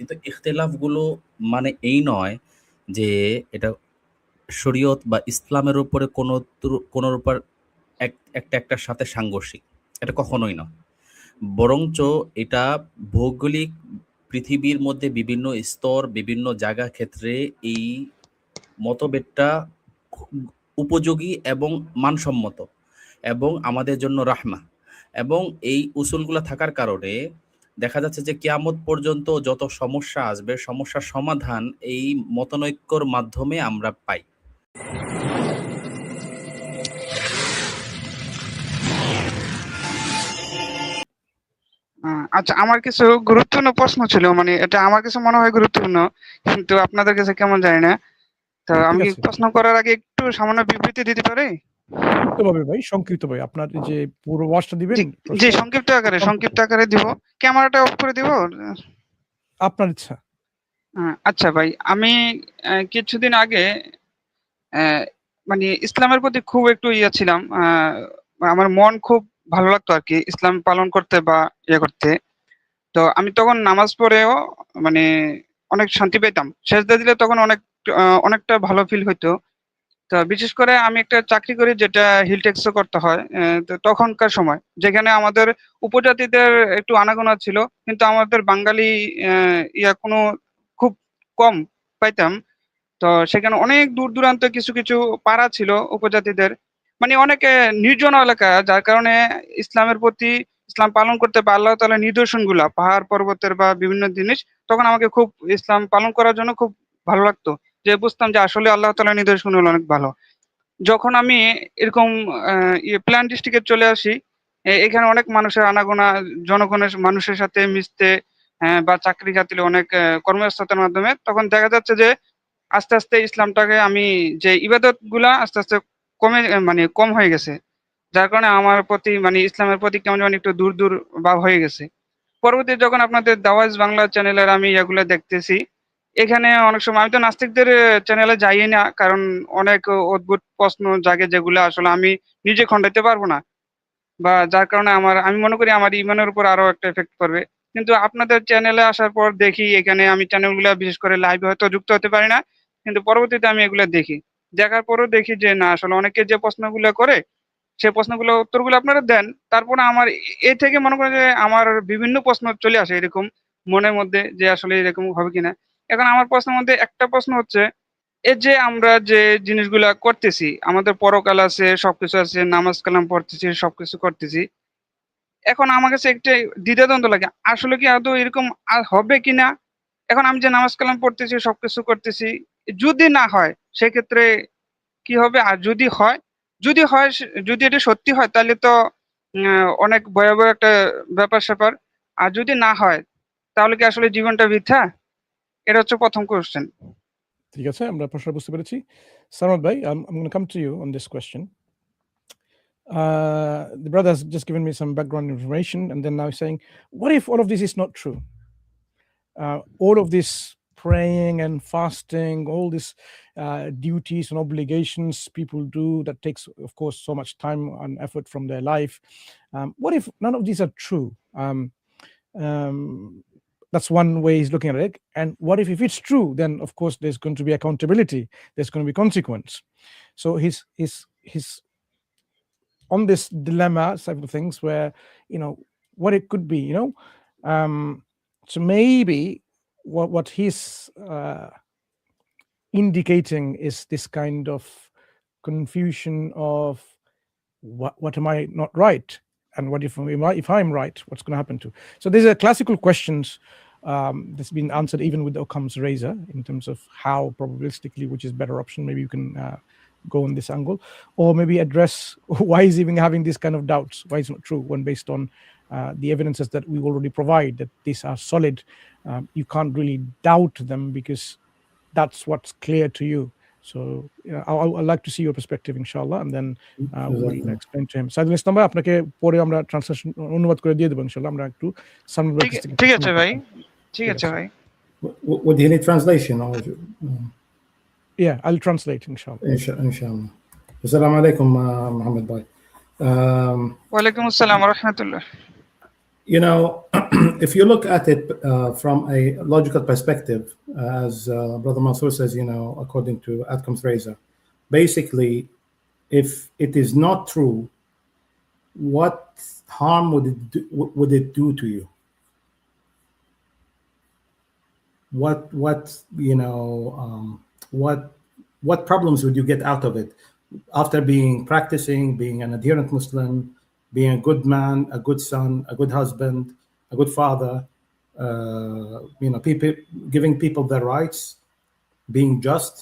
কিন্তু ইখতিলাফগুলো মানে এই নয় যে এটা শরীয়ত বা ইসলামের উপরে কোনোর উপর একটার সাথে সাংঘর্ষিক। এটা কখনোই নয়। বরঞ্চ এটা ভৌগোলিক পৃথিবীর মধ্যে বিভিন্ন স্তর, বিভিন্ন জায়গা ক্ষেত্রে এই মতভেদটা খুব উপযোগী এবং মানসম্মত এবং আমাদের জন্য রাহমা। এবং এই উসুলগুলো থাকার কারণে দেখা যাচ্ছে যে কিয়ামত পর্যন্ত যত সমস্যা আসবে, সমস্যার সমাধান এই মতনৈক্যর মাধ্যমে আমরা পাই। আচ্ছা, আমার কিছু গুরুত্বপূর্ণ প্রশ্ন ছিল, মানে এটা আমার কাছে মনে হয় গুরুত্বপূর্ণ, কিন্তু আপনাদের কাছে কেমন জানি না। তো ঠিক আমি কি আছে। প্রশ্ন করার আগে একটু সামান্য বিবৃতি দিতে পারি? সংক্ষিপ্তভাবে ভাই, সংক্ষিপ্তভাবে। আপনার যে পুরো ওয়াজটা দিবেন জি, জি, প্রশ্নের, সংক্ষিপ্ত আকারে দিব। ক্যামেরাটা অফ করে দিব। আপনার ইচ্ছা। আচ্ছা ভাই, আমি কিছুদিন আগে মানে ইসলামের প্রতি খুব একটু ছিলাম। আমার মন খুব ভালো লাগতো আরকি ইসলাম পালন করতে বা করতে। তো আমি তখন নামাজ পড়েও মানে অনেক শান্তি পেতাম। সেজদা দিলে তখন অনেকটা ভালো ফিল হইতো। তো বিশেষ করে আমি একটা চাকরি করি যেটা হিলটেক্স এ করতে হয়। তো তখনকার সময় যেখানে আমাদের উপজাতিদের একটু আনাগোনা ছিল, কিন্তু আমাদের বাঙালি কোনো খুব কম পাইতাম। তো সেখানে অনেক দূর-দূরান্তে কিছু পাড়া ছিল উপজাতিদের। মানে অনেক নির্জন এলাকা, যার কারণে ইসলামের প্রতি ইসলাম পালন করতে বা আল্লাহ তাআলার নিদর্শনগুলা পাহাড় পর্বতের বা বিভিন্ন জিনিস তখন আমাকে খুব ইসলাম পালন করার জন্য খুব ভালো লাগতো। যে বুঝতাম যে আসলে আল্লাহ তাআলার নিদর্শনগুলো অনেক ভালো। যখন আমি এরকম প্ল্যান ডিস্ট্রিক্টে চলে আসি, এখানে অনেক মানুষের আনাগোনা, জনগণের মানুষের সাথে মিশতে বা চাকরি খাতিরে অনেক কর্মব্যস্ততার মাধ্যমে তখন দেখা যাচ্ছে যে আস্তে, আস্তে ইসলামটাকে আমি যে ইবাদতগুলা আস্তে, আস্তে মানে কম হয়ে গেছে। যার কারণে আমার প্রতি মানে ইসলামের প্রতি কেমন জানি একটু দূর ভাব হয়ে গেছে। পরবর্তীতে যখন আপনাদের দাওয়াজ বাংলা চ্যানেলের আমি এগুলা দেখতেছি, এখানে অনেক সময় আমি তো নাস্তিকদের চ্যানেলে যাইই না। কারণ অনেক অদ্ভুত প্রশ্ন জাগে যেগুলা আসলে আমি নিজে খণ্ডাইতে পারব না। বা যার কারণে আমি মনে করি আমার ইমানের উপর আরো একটা ইফেক্ট পড়বে। কিন্তু আপনাদের চ্যানেলে আসার পর দেখি এখানে আমি চ্যানেলগুলা বিশেষ করে লাইভে হয়তো যুক্ত হতে পারি না। কিন্তু পরবর্তীতে আমি এগুলা দেখি। দেখার পরেও দেখি যে না, আসলে অনেকে যে প্রশ্নগুলা করে সেই প্রশ্নগুলোর উত্তরগুলো আপনারা দেন। তারপরে আমার এ থেকে মনে করেন যে আমার বিভিন্ন প্রশ্ন চলে আসে এরকম মনের মধ্যে যে আসলে এরকম হবে কিনা। এখন আমার প্রশ্নের মধ্যে একটা প্রশ্ন হচ্ছে, এই যে আমরা যে জিনিসগুলা করতেছি, আমাদের পরকাল আছে, সবকিছু আছে, নামাজ কালাম পড়তেছি, সবকিছু করতেছি। এখন আমার কাছে একটা দ্বিধাদ্বন্দ্ব লাগে। আসলে কি আদৌ এরকম হবে কিনা? এখন আমি যে নামাজ কালাম পড়তেছি, সবকিছু করতেছি, যদি না হয় সেক্ষেত্রে কি হবে? আর যদি এটা সত্যি হয় তাহলে তো অনেক ভয়াবহ একটা ব্যাপার-স্যাপার। আর যদি না হয় তাহলে কি আসলে জীবনটা বৃথা? এটা হচ্ছে ১ম কোয়েশ্চেন। ঠিক আছে, আমরা প্রশ্ন বুঝতে পেরেছি। সালামত ভাই, I'm going to come to you on this question. The brother has just given me some background information, and then now he's saying, what if all of this is not true? All of this praying and fasting, all these duties and obligations people do that takes, of course, so much time and effort from their life. What if none of these are true? That's one way he's looking at it. And what if it's true? Then of course there's going to be accountability. There's going to be consequence. So he's on this dilemma side of things where, what it could be, so maybe what he's indicating is this kind of confusion of what am I not right, and what if I'm right, what's going to happen to. So these are classical questions that's been answered even with Occam's razor in terms of how probabilistically which is better option. Maybe you can go on this angle, or maybe address why is even having these kind of doubts, why it's not true, when based on the evidences that we already provide, that these are solid. You can't really doubt them because that's what's clear to you. So I'd like to see your perspective, inshallah, and then we'll explain to him. Saidul Islam ভাই, আপনাকে পরে আমরা translation অনুবাদ করে দিয়ে দেব ইনশাআল্লাহ। আমরা একটু সামনে ঠিক আছে ভাই, ঠিক আছে ভাই। Would you need translation or? Yeah, I'll translate, inshallah. Inshallah. Assalamu alaikum, Muhammad bhai. ওয়ালাইকুম আসসালাম ওয়া রাহমাতুল্লাহ। You know, if you look at it from a logical perspective, as Brother Mansour says, you know, according to Atcom's razor, basically, if it is not true, what harm would it do to you? What you know, what problems would you get out of it after practicing, being an adherent Muslim, being a good man, a good son, a good husband, a good father, you know, people giving people their rights, being just,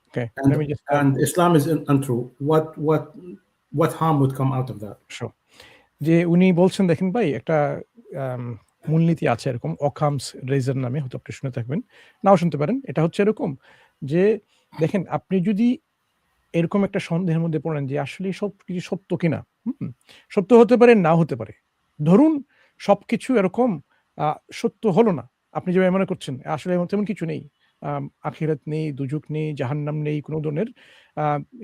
Okay, let me just and Islam is untrue. What harm would come out of that? Sure. যে উনি বলছেন দেখেন ভাই একটা মূলনীতি আছে এরকম অকামস রেজার নামে, হয়তো আপনি শুনে থাকবেন, নাও শুনতে পারেন। এটা হচ্ছে এরকম যে দেখেন আপনি যদি এরকম একটা সন্দেহের মধ্যে পড়েন যে আসলে সব কিছু সত্য কিনা, সত্য হতে পারে, নাও হতে পারে। ধরুন সবকিছু এরকম সত্য হলো না, আপনি যেভাবে মনে করছেন আসলে তেমন কিছু নেই, আখিরাত নেই, দুজক নেই, জাহান্নাম নেই, কোনো ধরনের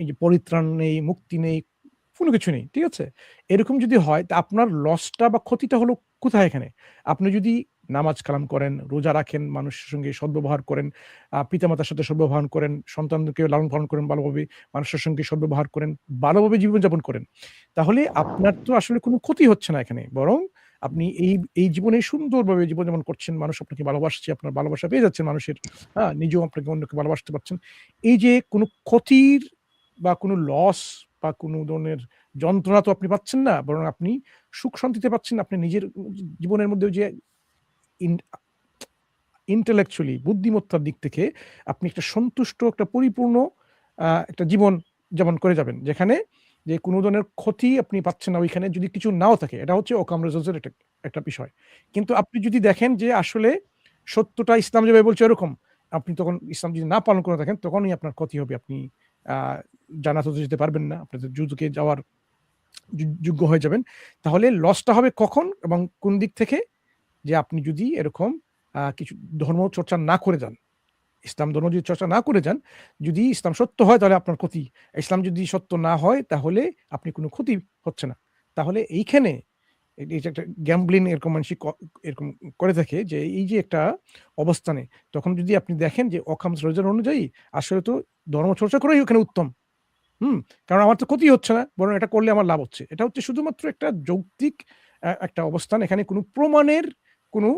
এই যে পরিত্রাণ নেই, মুক্তি নেই, কোনো কিছু নেই, ঠিক আছে? এরকম যদি হয় তা আপনার লসটা বা ক্ষতিটা হলো কোথায় এখানে? আপনি যদি নামাজ কালাম করেন, রোজা রাখেন, মানুষের সঙ্গে সদ্ব্যবহার করেন, পিতামাতার সাথে সদ্ব্যবহার করেন, সন্তানদেরকে লালন পালন করেন ভালোভাবে, মানুষের সঙ্গে সদ্ব্যবহার করেন, ভালোভাবে জীবনযাপন করেন, তাহলে আপনার তো আসলে কোনো ক্ষতি হচ্ছে না এখানে। বরং আপনি এই জীবনে সুন্দরভাবে জীবনযাপন করছেন, মানুষ আপনাকে ভালোবাসছে, আপনার ভালোবাসা পেয়ে যাচ্ছেন মানুষের, নিজেও আপনাকে অন্যকে ভালোবাসতে পারছেন। এই যে কোনো ক্ষতির বা কোনো লস বা কোনো ধরনের যন্ত্রণা তো আপনি পাচ্ছেন না, বরং আপনি সুখ শান্তিতে পাচ্ছেন। আপনি নিজের জীবনের মধ্যে যে ইন্টেলেকচুয়ালি বুদ্ধিমত্তার দিক থেকে আপনি একটা সন্তুষ্ট, একটা পরিপূর্ণ একটা জীবন যেমন করে যাবেন, যেখানে যে কোনো ধরনের ক্ষতি আপনি পাচ্ছেন না ওইখানে, যদি কিছু নাও থাকে। এটা হচ্ছে ওকাম রেজাল্টের একটা বিষয়। কিন্তু আপনি যদি দেখেন যে আসলে সত্যটা ইসলাম যেভাবে বলছে এরকম, আপনি তখন ইসলাম যদি না পালন করে থাকেন তখনই আপনার ক্ষতি হবে। আপনি জান্নাতে যেতে পারবেন না, আপনি দুজকে যাওয়ার যোগ্য হয়ে যাবেন। তাহলে লসটা হবে কখন এবং কোন দিক থেকে? যে আপনি যদি এরকম কিছু ধর্ম চর্চা না করে যান, ইসলাম ধর্ম যদি চর্চা না করে যান, যদি ইসলাম সত্য হয় তাহলে আপনার ক্ষতি, ইসলাম যদি সত্য না হয় তাহলে আপনি কোনো ক্ষতি হচ্ছে না। তাহলে এইখানে এই যে একটা গ্যাম্বলিং এরকম মানুষ এরকম করে থাকে যে এই যে একটা অবস্থানে, তখন যদি আপনি দেখেন যে অকামস রেজাল্ট অনুযায়ী আসলে তো ধর্ম চর্চা করাই ওখানে উত্তম। কারণ আমার তো ক্ষতি হচ্ছে না, বরং এটা করলে আমার লাভ হচ্ছে। এটা হচ্ছে শুধুমাত্র একটা যৌক্তিক একটা অবস্থান। এখানে কোনো প্রমাণের কোনো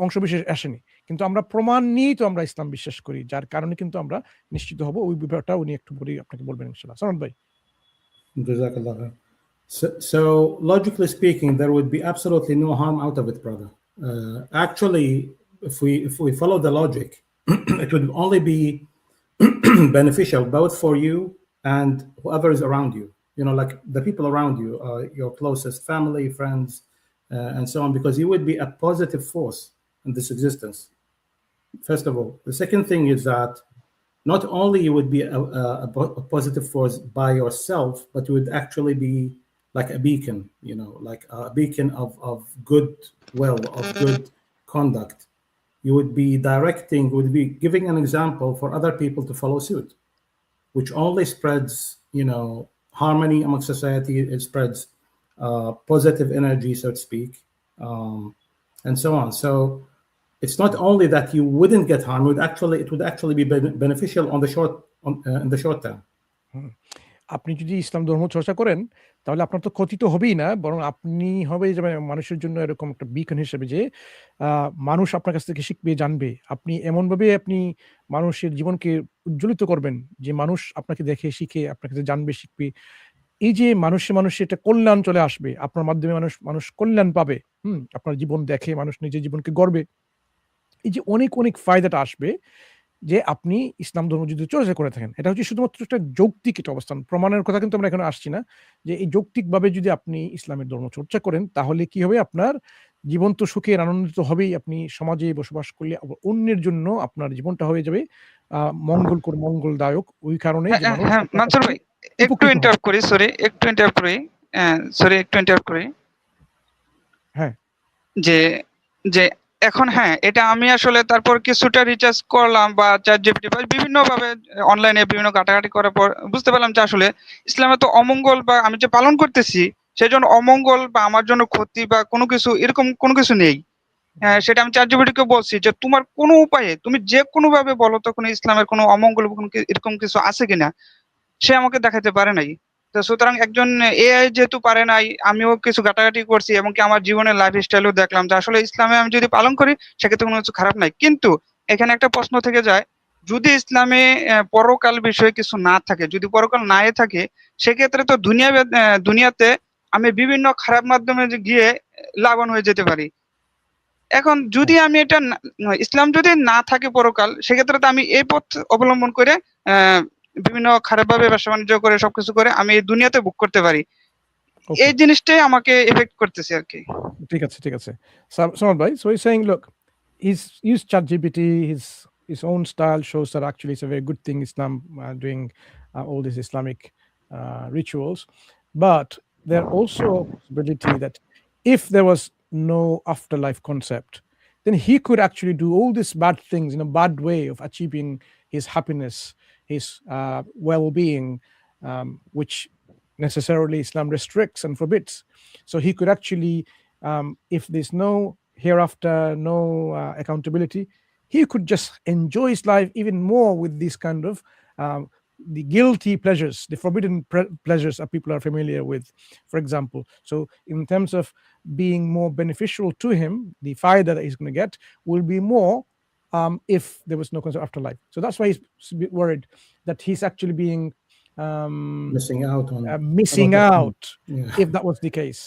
অংশবিশেষ আসেনি। কিন্তু আমরা প্রমাণ নিয়েই তো আমরা ইসলাম বিশ্বাস করি, যার কারণে কিন্তু আমরা নিশ্চিত হব। ওই ব্যাপারটা উনি একটু পরেই আপনাকে বলবেন ইনশাআল্লাহ। সালাম ভাই। Jazakallah khair. So logically speaking, there would be absolutely no harm out of it, brother. Actually, if we follow the logic, it would only be beneficial both for you and whoever is around you. You know, like the people around you, your closest family, friends, and so on, because you would be a positive force in this existence. First of all, the second thing is that not only you would be a positive force by yourself, but you would actually be like a beacon, you know, like a beacon of good will, of good conduct. You would be would be giving an example for other people to follow suit, which only spreads, you know, harmony among society. It spreads positive energy, so to speak, and so on. So it's not only that you wouldn't get harm; it would actually be beneficial in the short term. আপনি যদি ইসলাম ধর্ম চর্চা করেন তাহলে আপনার তো ক্ষতি তো হবেই না, বরং আপনি হবে যে মানুষের জন্য এরকম একটা বিকন হিসেবে যে মানুষ আপনার কাছ থেকে শিখবে, জানবে। আপনি এমনভাবে আপনি মানুষের জীবনকে উজ্জ্বলিত করবেন যে মানুষ আপনাকে দেখে শিখে আপনার কাছে জানবে, শিখবে। এই যে মানুষে একটা কল্যাণ চলে আসবে, আপনার মাধ্যমে মানুষ কল্যাণ পাবে। আপনার জীবন দেখে মানুষ নিজের জীবনকে গড়বে। এই যে অনেক ফায়দাটা আসবে যে আপনি ইসলাম ধর্ম যদি চর্চা করে থাকেন। এটা হচ্ছে শুধুমাত্র একটা যৌক্তিক একটা অবস্থান। প্রমাণের কথা কিন্তু আমরা এখানে আসছি না। যে এই যৌক্তিকভাবে যদি আপনি ইসলামের ধর্ম চর্চা করেন তাহলে কি হবে? আপনার জীবন তো সুখের, আনন্দিত হবেই। আপনি সমাজে বসবাস করলে অন্যের জন্য আপনার জীবনটা হয়ে যাবে মঙ্গলদায়ক। ওই কারণে যে মানুষ হ্যাঁ, মানসুর ভাই একটু ইন্টারাপ্ট করি, একটু ইন্টারাপ্ট করি। হ্যাঁ। যে এখন এটা আমি আসলে তারপর কিছুটা রিসার্চ করলাম বা ChatGPT বা বিভিন্নভাবে অনলাইনে বিভিন্ন ঘাটাঘাটি করার পর বুঝতে পারলাম যে আসলে ইসলামে তো অমঙ্গল বা আমি যে পালন করতেছি সেজন্য অমঙ্গল বা আমার জন্য ক্ষতি বা কোনো কিছু এরকম কোনো কিছু নেই। সেটা আমি ChatGPT কে বলছি যে তোমার কোনো উপায়ে তুমি যে কোনো ভাবে বলো তো কোনো ইসলামের কোনো অমঙ্গল বা কোনো এরকম কিছু আছে কিনা, সে আমাকে দেখাতে পারে নাই। তো সুতরাং একজন AI যেহেতু পারে নাই, আমিও কিছু ঘাটাঘাটি করছি এবং কি আমার জীবনের লাইফ স্টাইলও দেখলাম যে আসলে ইসলামে আমি যদি পালন করি সেক্ষেত্রে কোনো কিছু খারাপ নাই। কিন্তু এখানে একটা প্রশ্ন থেকে যায়, যদি ইসলামে পরকাল বিষয়ে কিছু না থাকে, যদি পরকাল নাই থাকে, সেক্ষেত্রে তো দুনিয়াতে আমি বিভিন্ন খারাপ মাধ্যমে যে গিয়ে লাভবান হয়ে যেতে পারি। এখন যদি আমি এটা ইসলাম যদি না থাকে পরকাল, সেক্ষেত্রে তো আমি এই পথ অবলম্বন করে বিভিন্ন খারাপ ভাবে ব্যবসা বাণিজ্য করে সবকিছু করে আমি এই দুনিয়াতে ভোগ করতে পারি। Okay. এই জিনিসটাই আমাকে এফেক্ট করতেছে আর কি। ঠিক আছে. Samad bhai, so he's saying, look, he's used ChatGPT, his own style shows that actually it's a very good thing, Islam doing all these Islamic rituals. But there also a possibility that if there was no afterlife concept, then he could actually do all these bad things in a bad way of achieving his happiness, his well-being, which necessarily Islam restricts and forbids. So he could actually, if there's no hereafter, no accountability, he could just enjoy his life even more with these kind of the guilty pleasures, the forbidden pleasures that people are familiar with, for example. So in terms of being more beneficial to him, the fayda that he's going to get will be more if there was no concept of afterlife. So that's why he's a bit worried that he's actually being missing out on if that was the case.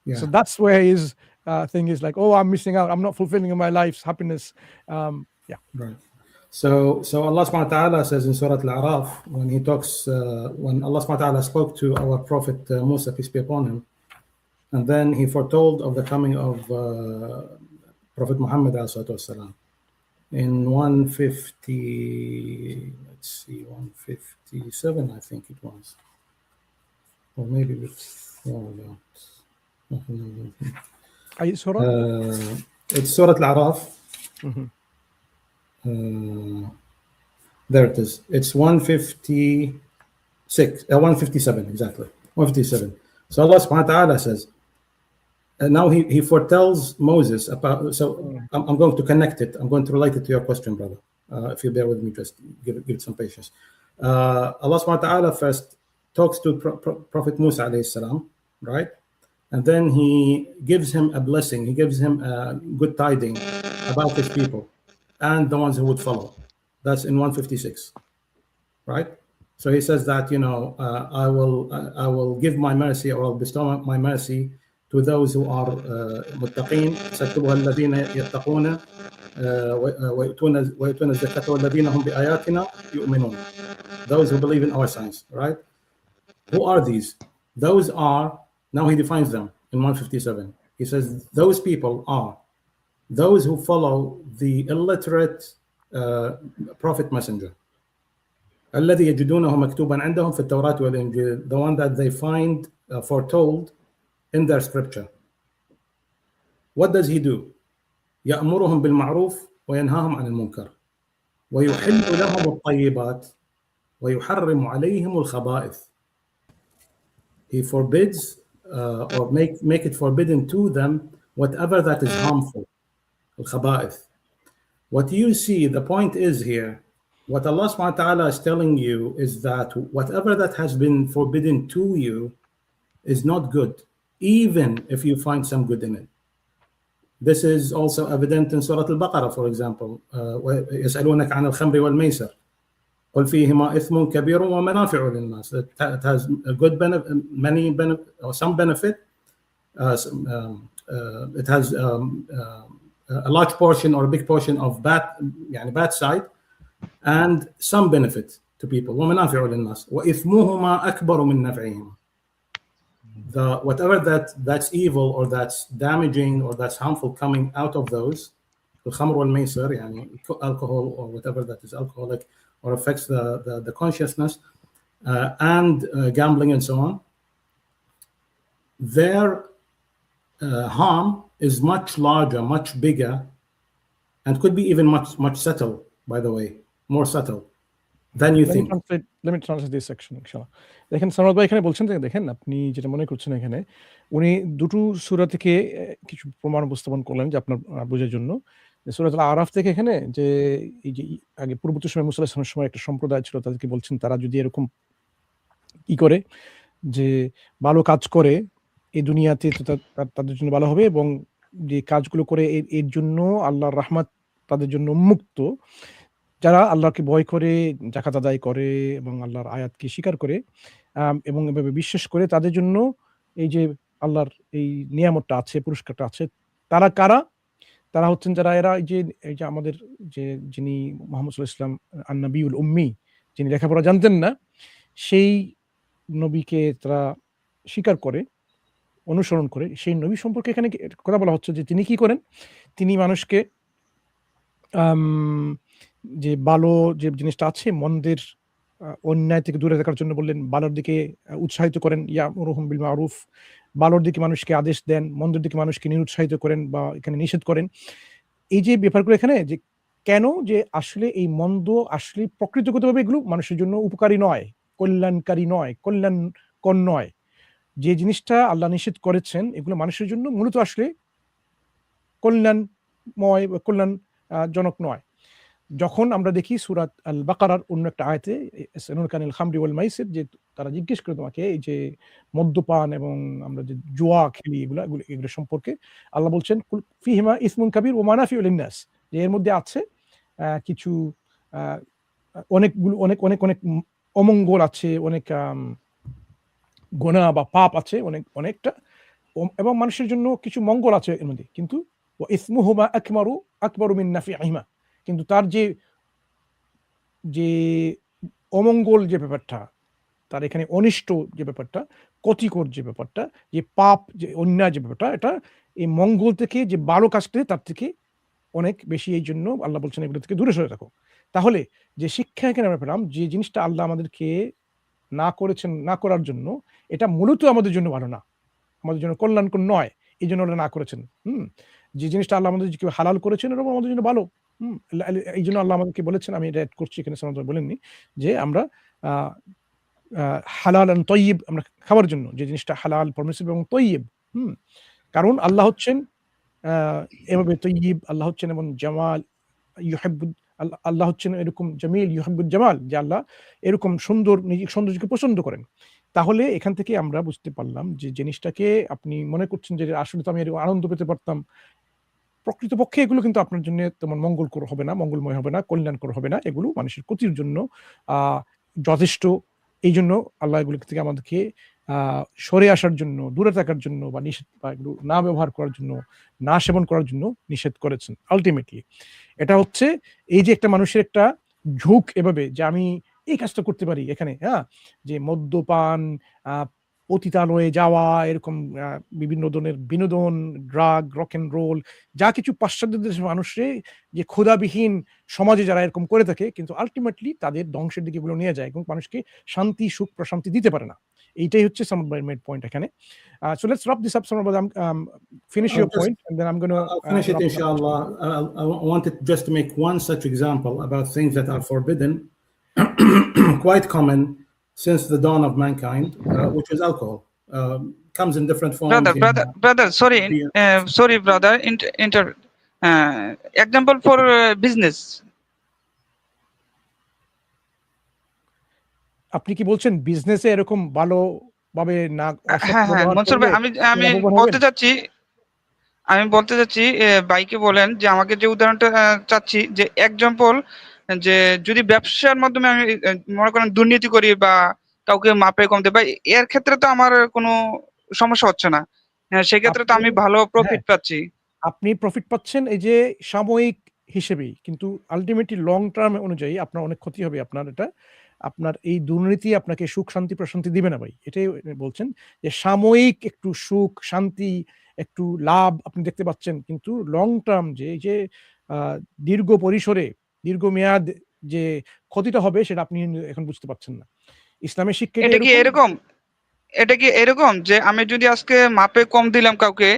Yeah. So that's where his thing is like, oh, I'm missing out, I'm not fulfilling my life's happiness. Right. So Allah subhanahu wa ta'ala says in Surah Al-A'raf, when he talks, when Allah subhanahu wa ta'ala spoke to our Prophet Musa, peace be upon him, and then he foretold of the coming of Prophet Muhammad والسلام, in 150, let's see, 157, I think it was, or maybe before that. Surah? It's Surah Al-A'raf. There it is. It's 157, exactly. 157. So Allah subhanahu wa ta'ala says, and now he foretells Moses about, so I'm going to connect it. I'm going to relate it to your question, brother. If you bear with me, just give it some patience. Allah subhanahu wa ta'ala first talks to Prophet Musa alayhi salam, right? And then he gives him a blessing. He gives him a good tiding about his people and the ones who would follow. That's in 156, right? So he says that, you know, I will give my mercy, or I'll bestow my mercy to those who are muttaqeen. سَكْتُبُهَا الَّذِينَ يَتَّقُونَ وَيُؤْتُونَ الزَّكَاةَ وَالَّذِينَ هُمْ بِآيَاتِنَا يُؤْمِنُونَ. Those who believe in our signs, right? Who are these? Those are, now he defines them in 157. He says those people are those who follow the illiterate prophet messenger. الذي يجدونه مكتوبا عندهم في التوراة والإنجيل, the one that they find foretold in their scripture. What does he do? يأمرهم بالمعروف وينهاهم عن المنكر ويحل لهم الطيبات ويحرم عليهم الخبائث. He forbids or make it forbidden to them whatever that is harmful. الخبائث. What you see, the point is here, what Allah subhanahu wa ta'ala is telling you is that whatever that has been forbidden to you is not good, even if you find some good in it. This is also evident in Surah Al-Baqarah, for example. يسألونك عن الخمر والميسر قل فيهما إثم كبير ومنافع للناس. It has a good benefit, many benefit, or some benefit. It has a large portion or a big portion of bad side, and some benefit to people. ومنافع للناس وإثمهما أكبر من نفعهما. Whatever that's evil or that's damaging or that's harmful coming out of those, الخمر والميسر, يعني alcohol or whatever that is alcoholic or affects the consciousness, and gambling and so on, their harm is much larger, much bigger, and could be even much subtle, by the way, more subtle than you Let me think. translate this section, ইনশাআল্লাহ। দেখেন সানোয়ার ভাই এখানে বলছেন যে দেখেন আপনি যেটা মনে করছেন এখানে উনি দুটো সূরা থেকে কিছু প্রমাণ উপস্থাপন করলেন যে আপনার বোঝার জন্য। সূরাতুল আরাফ থেকে এখানে যে এই যে আগে পূর্ববর্তী সময় মুসা আলাইহিস সালামের সময় একটা সম্প্রদায় ছিল তাদেরকে বলছেন তারা যদি এরকম কি করে যে ভালো কাজ করে এই দুনিয়াতে তো তাদের জন্য ভালো হবে এবং যে কাজগুলো করে এর জন্য আল্লাহর রহমত তাদের জন্য উন্মুক্ত। যারা আল্লাহকে ভয় করে, জাকাত আদায় করে এবং আল্লাহর আয়াতকে স্বীকার করে এবং এভাবে বিশ্বাস করে তাদের জন্য এই যে আল্লাহর এই নিয়ামতটা আছে, পুরস্কারটা আছে। তারা কারা? তারা হচ্ছেন যারা এই যে আমাদের যিনি মুহাম্মদ সাল্লাল্লাহু আলাইহি ওয়াসাল্লাম আন-নবিয়ুল উম্মি, যিনি লেখাপড়া জানতেন না, সেই নবীকে তারা স্বীকার করে, অনুসরণ করে। সেই নবী সম্পর্কে এখানে কথা বলা হচ্ছে যে তিনি কি করেন? তিনি মানুষকে যে ভালো যে জিনিসটা আছে মন্দের অন্যায় থেকে দূরে থাকার জন্য বললেন, ভালোর দিকে উৎসাহিত করেন, ইয়ামুরুহুম বিল মারুফ, ভালোর দিকে মানুষকে আদেশ দেন, মন্দের দিকে মানুষকে নিরুৎসাহিত করেন বা এখানে নিষেধ করেন। এই যে ব্যাপারগুলো এখানে যে কেন যে আসলে এই মন্দ আসলে প্রকৃতিগতভাবে এগুলো মানুষের জন্য উপকারী নয়, কল্যাণকারী নয়, কল্যাণকর নয়। যে জিনিসটা আল্লাহ নিষেধ করেছেন এগুলো মানুষের জন্য মূলত আসলে কল্যাণময় বা কল্যাণ জনক নয়। যখন আমরা দেখি সূরাত আল বাকারার অন্য একটা আয়াতে ইয়াসআলুনাকা আনিল খামরি ওয়াল মাইসির, যে তারা জিজ্ঞেস করে তোমাকে এই যে মদ্যপান এবং আমরা যে জুয়া খেলি এগুলো সম্পর্কে, আল্লাহ বলছেন কুল ফিহিমা ইসমুন কাবীর ওয়া মানাফিউ লিন-নাস, যে এর মধ্যে আছে কিছু অনেকগুলো অনেক অমঙ্গল আছে, অনেক গুনাহ বা পাপ আছে অনেকটা, এবং মানুষের জন্য কিছু মঙ্গল আছে এর মধ্যে। কিন্তু ওয়া ইসমুহুমা আকবারু মিন নাফিহিমা, কিন্তু তার যে অমঙ্গল যে ব্যাপারটা, তার এখানে অনিষ্ট যে ব্যাপারটা, ক্ষতিকর যে ব্যাপারটা, যে পাপ যে অন্যায় যে ব্যাপারটা, এটা এই মঙ্গল থেকে যে ভালো কাজটা তার থেকে অনেক বেশি। এই জন্য আল্লাহ বলছেন এগুলো থেকে দূরে সরে থাকো। তাহলে যে শিক্ষা এখানে আমরা পেলাম, যে জিনিসটা আল্লাহ আমাদেরকে না করার জন্য, এটা মূলত আমাদের জন্য ভালো না, আমাদের জন্য কল্যাণকর নয়, এই জন্য আল্লাহ না করেছেন। যে জিনিসটা আল্লাহ আমাদের হালাল করেছেন এটা আমাদের জন্য ভালো। এই জন্য আল্লাহ আমাদেরকে বলেছেন, আমি এটা অ্যাড করছি এখানে, সাধারণত বলেননি, যে আমরা হালাল তৈয়ব আমরা খাওয়ার জন্য, যে জিনিসটা হালাল পারমিসিবল এবং তৈয়ব। কারণ আল্লাহ হচ্ছেন এভাবে তৈয়ব, আল্লাহ হচ্ছেন এবং জামাল ইউহিব্বুল, আল্লাহ হচ্ছেন এরকম জামিল ইউহিব্বুল জামাল, যে আল্লাহ এরকম সুন্দর, নিজের সৌন্দর্যকে পছন্দ করেন। তাহলে এখান থেকে আমরা বুঝতে পারলাম যে জিনিসটাকে আপনি মনে করছেন যে আসলে তো আমি এরকম আনন্দ পেতে পারতাম, প্রকৃতপক্ষে এগুলো কিন্তু আপনার জন্য তেমন মঙ্গলকর হবে না, মঙ্গলময় হবে না, কল্যাণকর হবে না। এগুলো মানুষের ক্ষতির জন্য যথেষ্ট। এই জন্য আল্লাহ এগুলো থেকে আমাদেরকে সরে আসার জন্য, দূরে থাকার জন্য বা নিষেধ, বা এগুলো না ব্যবহার করার জন্য, না সেবন করার জন্য নিষেধ করেছেন। আলটিমেটলি এটা হচ্ছে এই যে একটা মানুষের একটা ঝোঁক এভাবে যে আমি এই কাজটা করতে পারি এখানে, যে মদ্যপান, পতিতালয়ে যাওয়া, এরকম বিভিন্ন ধরনের বিনোদন, ড্রাগ, রক এন্ড রোল, যা কিছু পাশ্চাত্য দেশের মানুষের যে ক্ষুধাবিহীন সমাজে যারা এরকম করে থাকে, কিন্তু আলটিমেটলি তাদের ধ্বংসের দিকে এগুলো নিয়ে যায় এবং মানুষকে শান্তি, সুখ, প্রশান্তি দিতে পারে না। এইটাই হচ্ছে সামদ ভাইয়ের মেড পয়েন্ট এখানে। So let's wrap this up, Samad Bhai. Finish your point and then I'm going to finish it, inshallah. I wanted just to make one such example about things that are forbidden, quite common since the dawn of mankind, which is alcohol. Comes in different forms. Brother, sorry, brother. Example for business. আপনি কি বলছেন বিজনেসে এরকম ভালোভাবে না? হ্যাঁ, মনসুর ভাই, আমি বলতে চাচ্ছি ভাইকে বলেন যে আমাকে যে উদাহরণটা চাচ্ছি, যে এক্সাম্পল, যে যদি ব্যবসার মাধ্যমে আমি মনে করেন দুর্নীতি করি বা কাউকে মাপে কম দেই, বা এর ক্ষেত্রে তো আমার কোনো সমস্যা হচ্ছে না, সেক্ষেত্রে তো আমি ভালো প্রফিট পাচ্ছি। আপনি প্রফিট পাচ্ছেন এই যে সাময়িক হিসেবেই, কিন্তু আলটিমেটলি লং টার্ম অনুযায়ী আপনার অনেক ক্ষতি হবে। আপনার এই দুর্নীতি আপনাকে সুখ, শান্তি, প্রশান্তি দিবে না ভাই। এটাই বলছেন যে সাময়িক একটু সুখ, শান্তি, একটু লাভ আপনি দেখতে পাচ্ছেন, কিন্তু লং টার্ম যে দীর্ঘ পরিসরে, দীর্ঘমেয়াদ যে ক্ষতিটা হবে সেটা আপনি এখন বুঝতে পারছেন না। ইসলামের শিক্ষা এটা কি এরকম যে আমি যদি আজকে মাপে কম দিলাম কাউকে,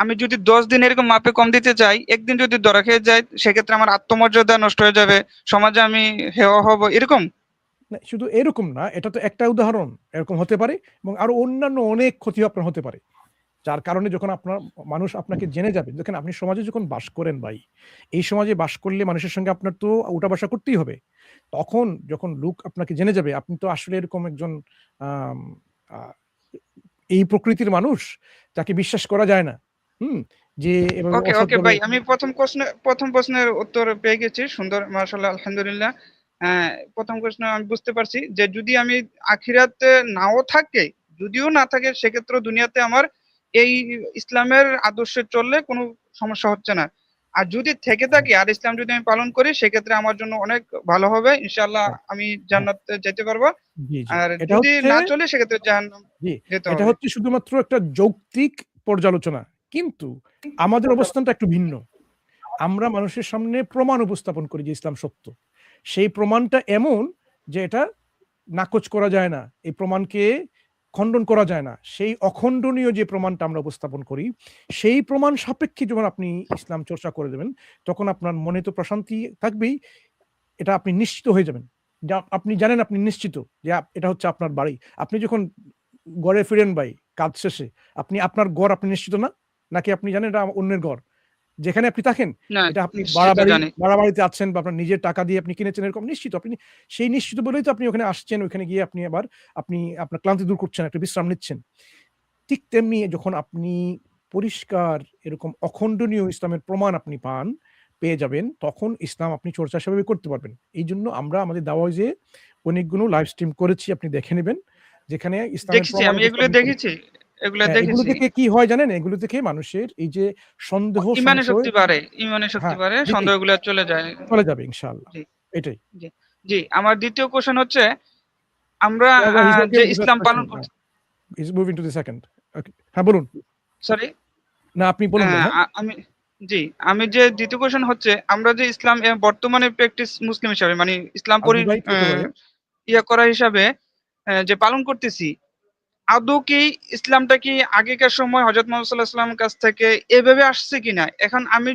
আমি যদি 10 দিন এরকম মাপে কম দিতে চাই, একদিন যদি ধরা খেয়ে যায়, সেক্ষেত্রে আমার আত্মমর্যাদা নষ্ট হয়ে যাবে, সমাজে আমি হেয় হব, এরকম? না, শুধু এরকম না, এটা তো একটা উদাহরণ, এরকম হতে পারে এবং আরো অন্যান্য অনেক ক্ষতি আপনার হতে পারে, যার কারণে যখন আপনার মানুষ আপনাকে জেনে যাবে। দেখেন, আপনি সমাজে যখন বাস করেন ভাই, এই সমাজে বাস করলে মানুষের সঙ্গে আপনার তো উঠা বসা করতেই হবে। তখন যখন লোক আপনাকে জেনে যাবে আপনি তো আসলে এরকম একজন আম, আহ, এই প্রকৃতির মানুষ যাকে বিশ্বাস করা যায় না। হুম, যে এভাবে ওকে ওকে অসৎভাবে। ভাই, আমি প্রথম প্রশ্নের উত্তর পেয়ে গেছি, সুন্দর, মাশাআল্লাহ, আলহামদুলিল্লাহ। প্রথম প্রশ্ন আমি বুঝতে পারছি যে যদি আমি আখিরাতে নাও থাকে, যদিও না থাকে, সেক্ষেত্রে দুনিয়াতে আমার এই ইসলামের আদর্শে চললে কোনো সমস্যা হচ্ছে না। আর যদি থেকে থাকে আর ইসলাম যদি আমি পালন করি, সেক্ষেত্রে আমার জন্য অনেক ভালো হবে, ইনশাআল্লাহ হ্যাঁ, আমি হ্যাঁ, জান্নাতে যেতে পারবো। জি জি, আর এটা যদি হচ্ছে, না চলে, সেক্ষেত্রে জাহান্নাম জি, যেতে এটা হবে। হচ্ছে শুধুমাত্র একটা যৌক্তিক পর্যালোচনা, কিন্তু আমাদের অবস্থানটা একটু ভিন্ন। আমরা মানুষের সামনে প্রমাণ উপস্থাপন করি যে ইসলাম সত্য। সেই প্রমাণটা এমন যে এটা নাকচ করা যায় না, এই প্রমাণকে খণ্ডন করা যায় না। সেই অখণ্ডনীয় যে প্রমাণটা আমরা উপস্থাপন করি, সেই প্রমাণ সাপেক্ষে যখন আপনি ইসলাম চর্চা করে দেবেন, তখন আপনার মনে তো প্রশান্তি থাকবেই, এটা আপনি নিশ্চিত হয়ে যাবেন। আপনি জানেন, আপনি নিশ্চিত যে এটা হচ্ছে আপনার বাড়ি। আপনি যখন ঘরে ফিরেন ভাই কাজ শেষে, আপনি আপনার ঘর আপনি নিশ্চিত না? নাকি আপনি জানেন এটা অন্যের ঘর? যেখানে আপনি থাকেন, না, এটা আপনি সেটা জানি। ভাড়া বাড়িতে আছেন বা আপনার নিজের টাকা দিয়ে আপনি কিনেছেন, এরকম নিশ্চিত। আপনি সেই নিশ্চিত বলেই তো আপনি ওখানে আসছেন, ওখানে গিয়ে আপনি আবার আপনার ক্লান্তি দূর করছেন, একটা বিশ্রাম নিচ্ছেন। ঠিক তেমনি যখন আপনি পরিষ্কার এরকম অখণ্ডনীয় ইসলামের প্রমাণ আপনি পেয়ে যাবেন, তখন ইসলাম আপনি চর্চা সেভাবে করতে পারবেন। এই জন্য আমরা আমাদের দাওয়াজে অনেকগুলো লাইভ স্ট্রিম করেছি, আপনি দেখে নেবেন, যেখানে ইসলামের দেখেছি, প্রমাণ আমি এগুলো উপস্থাপন করি। দেখেছি, এগুলো হ্যাঁ, এগুলো দেখেছি। থেকে কি হয় জানেন? এগুলো থেকে মানুষের এই যে সন্দেহ, ইমানে সংশয়, শক্তি বাড়ে, ইমানে শক্তি হ্যাঁ, বাড়ে, জি জি, সন্দেহগুলো চলে যায়। চলে যাবে ইনশাআল্লাহ। জি এটাই। জি জি। আমার দ্বিতীয় কোশ্চেন হচ্ছে, আমরা Yeah, well, he's okay যে with that ইসলাম পালন question. করছি। He's moving to the second. Okay. হ্যাঁ, বলুন। সরি, না, আপনি বলুন ভাই। হ্যাঁ, আমি, জি, আমি যে দ্বিতীয় কোশ্চেন হচ্ছে, আমরা যে ইসলাম বর্তমানে প্র্যাকটিস মুসলিম হিসাবে, মানে ইসলাম আব্দুল ভাই ছোট ভাই। ইয়ে করা হিসাবে যে পালন করতেছি, আদৌ কি ইসলামটা কি আগেকার সময় হযরত মুহাম্মদ সাল্লাল্লাহু আলাইহি ওয়াসাল্লামের কাছ থেকে এভাবে আসছে কিনা? এখন আমি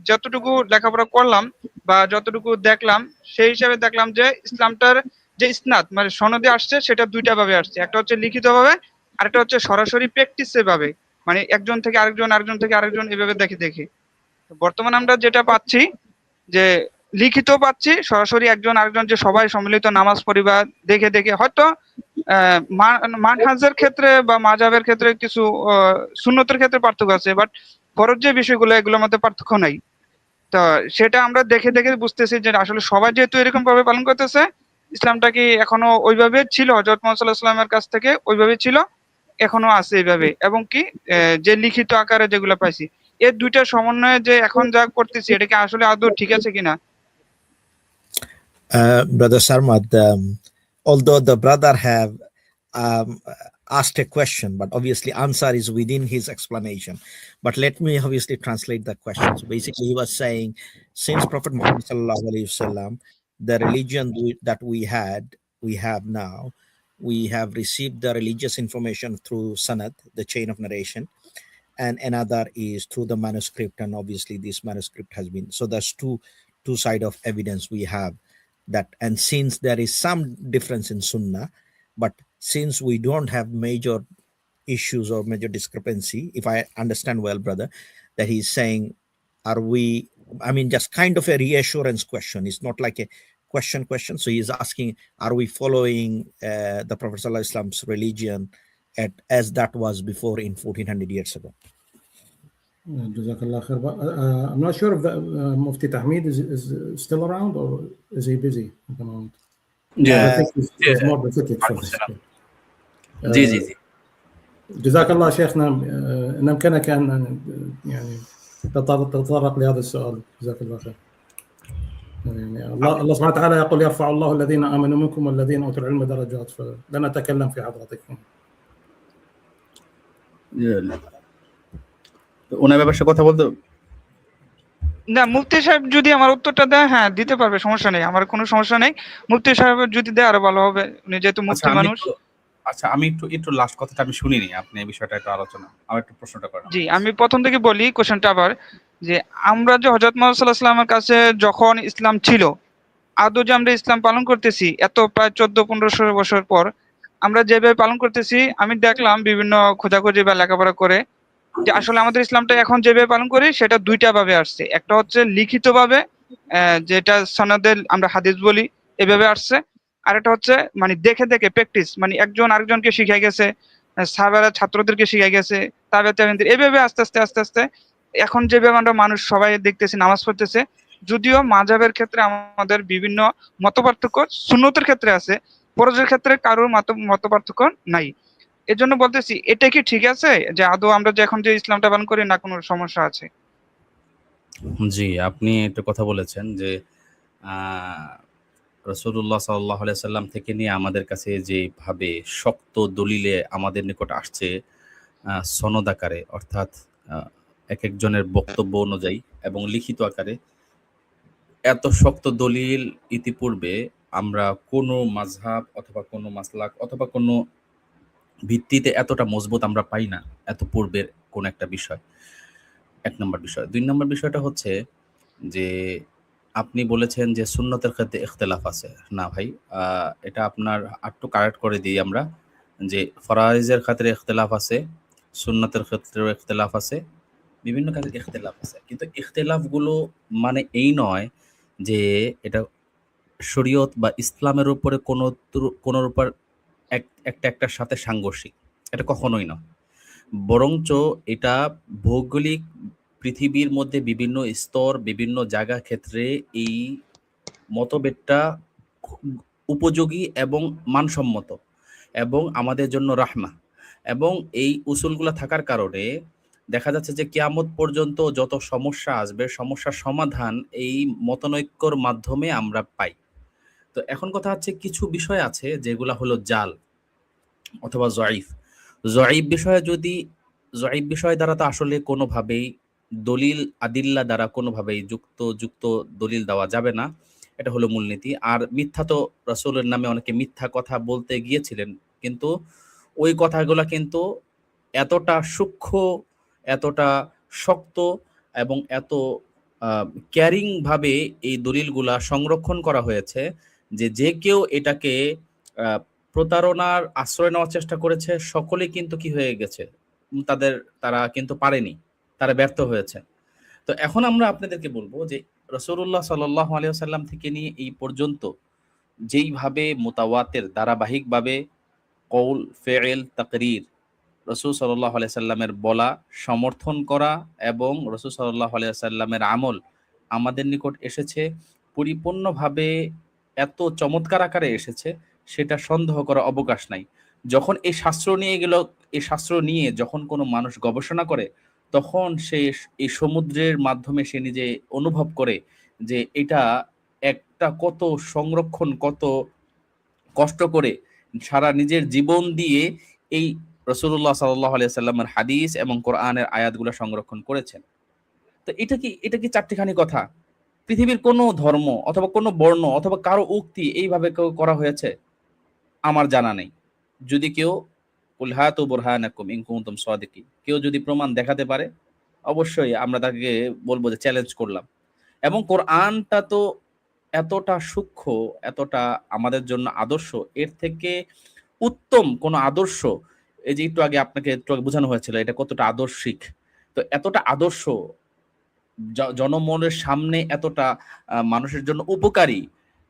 যতটুকু লেখাপড়া করলাম বা যতটুকু দেখলাম, সেই হিসাবে দেখলাম যে ইসলামটার যে ইসনাদ মানে সনদে আসছে, সেটা দুইটা ভাবে আসছে। একটা হচ্ছে লিখিত ভাবে, আরেকটা হচ্ছে সরাসরি প্র্যাকটিসে ভাবে, মানে একজন থেকে আরেকজন, আরেকজন থেকে আরেকজন, এভাবে দেখে দেখে। তো বর্তমানে আমরা যেটা পাচ্ছি যে লিখিত পাচ্ছি, সরাসরি একজন আরেকজন, যে সবাই সম্মিলিত নামাজ পড়িবা দেখে দেখে। হয়তো মানহাজের ক্ষেত্রে বা মাযহাবের ক্ষেত্রে কিছু সুন্নতের ক্ষেত্রে পার্থক্য আছে, বাট ফরজ যে বিষয়গুলো, এগুলোর মধ্যে পার্থক্য নাই। তো সেটা আমরা দেখে দেখে বুঝতেছি যে আসলে সবাই যেহেতু এরকম ভাবে পালন করতেছে, ইসলামটা কি এখনো ওইভাবে ছিল, হযরত মুহাম্মদ সাল্লাল্লাহু আলাইহি ওয়াসাল্লামের কাছ থেকে ওইভাবে ছিল, এখনো আছে এইভাবে, এবং কি যে লিখিত আকারে যেগুলো পাইছি, এর দুইটা সমন্বয়ে যে এখন যা করতেছি, এটা কি আসলে আদৌ ঠিক আছে কিনা? Brother Sarmad, although the brother have asked a question, but obviously answer is within his explanation. But let me obviously translate the question. So basically, he was saying, since Prophet Muhammad sallallahu alaihi wasallam, the religion that we have now, we have received the religious information through sanad, the chain of narration, and another is through the manuscript. And obviously, this manuscript has been, so there's two side of evidence we have that. And since there is some difference in sunnah, but since we don't have major issues or major discrepancy, if I understand well, brother, that he's saying, are we, I mean, just kind of a reassurance question. It's not like a question. So he's asking, are we following the Prophet Sallallahu Alaihi Wasallam's religion as that was before in 1400 years ago? Jazakallah khair. I'm not sure if the Mufti Tahmid is still around, or is he busy at the moment? I think he's more befitted for this. জি জি জি جزاك الله شيخنا، ان امكنك ان يعني تتطرق لهذا السؤال. جزاك الله خير. يعني الله سبحانه وتعالى يقول يرفع الله الذين امنوا منكم والذين اوتوا العلم درجات، فلن اتكلم في حضرتكم. ওনার ব্যাপারে কথা বলতে না, মুফতি সাহেব যদি আমার উত্তরটা দেয়, হ্যাঁ দিতে পারবে, সমস্যা নেই, আমার কোনো সমস্যা নেই। মুফতি সাহেব যদি দেয় আরো ভালো হবে, উনি যেহেতু মুফতি মানুষ। আচ্ছা, আমি একটু লাস্ট কথাটা আমি শুনিনি, আপনি এই বিষয়টা একটু আলোচনা, আমার একটু প্রশ্নটা করেন। জি, আমি প্রথম থেকে বলি কোশ্চেনটা আবার, যে আমরা যে হযরত মুহাম্মদ সাল্লাল্লাহু আলাইহি ওয়াসাল্লামের কাছে যখন ইসলাম ছিল, আদৌ যে আমরা ইসলাম পালন করতেছি এত প্রায় 1400-1500 বছর পর, আমরা যেভাবে পালন করতেছি, আমি দেখলাম বিভিন্ন খোঁজাখুঁজি বা লেখাপড়া করে যে আসলে আমাদের ইসলামটা এখন যেভাবে পালন করি সেটা দুইটা ভাবে আসছে। একটা হচ্ছে লিখিত ভাবে, যেটা সনদে আমরা হাদিস বলি, এভাবে আসছে। আর একটা হচ্ছে মানে দেখে দেখে প্র্যাকটিস, মানে একজন আরেকজনকে শিখাই গেছে, সাহাবারা ছাত্রদেরকে শিখাই গেছে, তাবে তাবেঈনদের, এভাবে আস্তে আস্তে আস্তে আস্তে এখন যেভাবে আমরা মানুষ সবাই দেখতেছি নামাজ পড়তেছে। যদিও মাযহাবের ক্ষেত্রে আমাদের বিভিন্ন মতপার্থক্য সুন্নতের ক্ষেত্রে আছে, ফরজের ক্ষেত্রে কারোর মতপার্থক্য নাই। এজন্য বলতেছি, এটা কি ঠিক আছে যে আদৌ আমরা যে এখন যে ইসলামটা পালন করি, না কোনো সমস্যা আছে? জি, আপনি একটা কথা বলেছেন যে রাসূলুল্লাহ সাল্লাল্লাহু আলাইহি সাল্লাম থেকে নিয়ে আমাদের কাছে যেভাবে শক্ত দলিলে আমাদের নিকট আসছে, সনদ আকারে, অর্থাৎ আ একেকজনের বক্তব্য অনুযায়ী এবং লিখিত আকারে, এত শক্ত দলিল ইতিপূর্বে আমরা কোনো মাযহাব অথবা কোনো মাসলাক অথবা কোনো ভিত্তিতে এতটা মজবুত আমরা পাই না, এত পূর্বের কোনো একটা বিষয়। ১ নম্বর বিষয়। ২ নম্বর বিষয়টা হচ্ছে যে আপনি বলেছেন যে সুন্নতের ক্ষেত্রে ইখতিলাফ আছে। না ভাই, আ এটা আপনার আরেকটু কারেক্ট করে দিই আমরা, যে ফরাইজের ক্ষেত্রে ইখতিলাফ আছে, সুন্নতের ক্ষেত্রেও ইখতিলাফ আছে, বিভিন্ন কাজে ইখতিলাফ আছে। কিন্তু ইখতিলাফগুলো মানে এই নয় যে এটা শরীয়ত বা ইসলামের উপরে কোনোর উপর একটার সাথে সাংঘর্ষিক। এটা কখনোই নয়। বরঞ্চ এটা ভৌগোলিক পৃথিবীর মধ্যে বিভিন্ন স্তর, বিভিন্ন জায়গা ক্ষেত্রে এই মতভেদটা খুব উপযোগী এবং মানসম্মত এবং আমাদের জন্য রাহমা। এবং এই উসুলগুলা থাকার কারণে দেখা যাচ্ছে যে কিয়ামত পর্যন্ত যত সমস্যা আসবে, সমস্যার সমাধান এই মতনৈক্যর মাধ্যমে আমরা পাই। তো এখন কথা হচ্ছে, কিছু বিষয় আছে যেগুলা হলো জাল অথবা জয়ীফ। জয়ীফ বিষয় দ্বারা তো আসলে কোনোভাবেই দলিল আদিল্লা দ্বারা কোনোভাবেই যুক্ত দলিল দেওয়া যাবে না। এটা হলো মূলনীতি। আর মিথ্যা তো রাসূলের নামে অনেকে মিথ্যা কথা বলতে গিয়েছিলেন। কিন্তু ওই কথাগুলা কিন্তু এতটা সূক্ষ্ম, এতটা শক্ত এবং এত আ ক্যারিং ভাবে এই দলিলগুলা সংরক্ষণ করা হয়েছে যে কেউ এটাকে আ প্রতারণার আশ্রয় নেওয়ার চেষ্টা করেছে, সকলেই কিন্তু কি হয়ে গেছে? তারা কিন্তু পারেনি। তারা ব্যর্থ হয়েছে। তো এখন আমরা আপনাদেরকে বলব যে রাসূলুল্লাহ সাল্লাল্লাহু আলাইহি ওয়াসাল্লাম থেকে নিয়ে এই পর্যন্ত যেইভাবে মুতাওয়াতির ধারাবাহিকভাবে কওল, ফি'ল, তাকরীর, রাসূল সাল্লাল্লাহু আলাইহি সাল্লামের বলা, সমর্থন করা এবং রাসূল সাল্লাল্লাহু আলাইহি সাল্লামের আমল আমাদের নিকট এসেছে, পরিপূর্ণভাবে এত চমৎকার আকারে এসেছে, সেটা সন্দেহ করার অবকাশ নাই। যখন এই শাস্ত্র নিয়ে যখন কোনো মানুষ গবেষণা করে, তখন সে এই সমুদ্রের মাধ্যমে সে নিজে অনুভব করে যে এটা একটা কত সংরক্ষণ, কত কষ্ট করে সারা নিজের জীবন দিয়ে এই রাসূলুল্লাহ সাল্লাল্লাহু আলাইহি সাল্লামের হাদিস এবং কোরআনের আয়াতগুলো সংরক্ষণ করেছেন। তো এটা কি চারটিখানি কথা? পৃথিবীর কোনো ধর্ম অথবা কোনো বর্ণ অথবা কারো উক্তি এইভাবে কেউ করা হয়েছে? আমার জানা নেই। যদি কেউ কুল হাতু বুরহানাকুম ইন কুনতুম সাদিকিন, কেউ যদি প্রমাণ দেখাতে পারে, অবশ্যই আমরা তাকে বলব যে চ্যালেঞ্জ করলাম। এবং কোরআনটা তো এতটা সূক্ষ্ম, এতটা আমাদের জন্য আদর্শ, এর থেকে উত্তম কোনো আদর্শ, এই যে একটু আগে বোঝানো হয়েছিল এটা কতটা আদর্শিক। তো এতটা আদর্শ জনমনের সামনে এতটা মানুষের জন্য উপকারী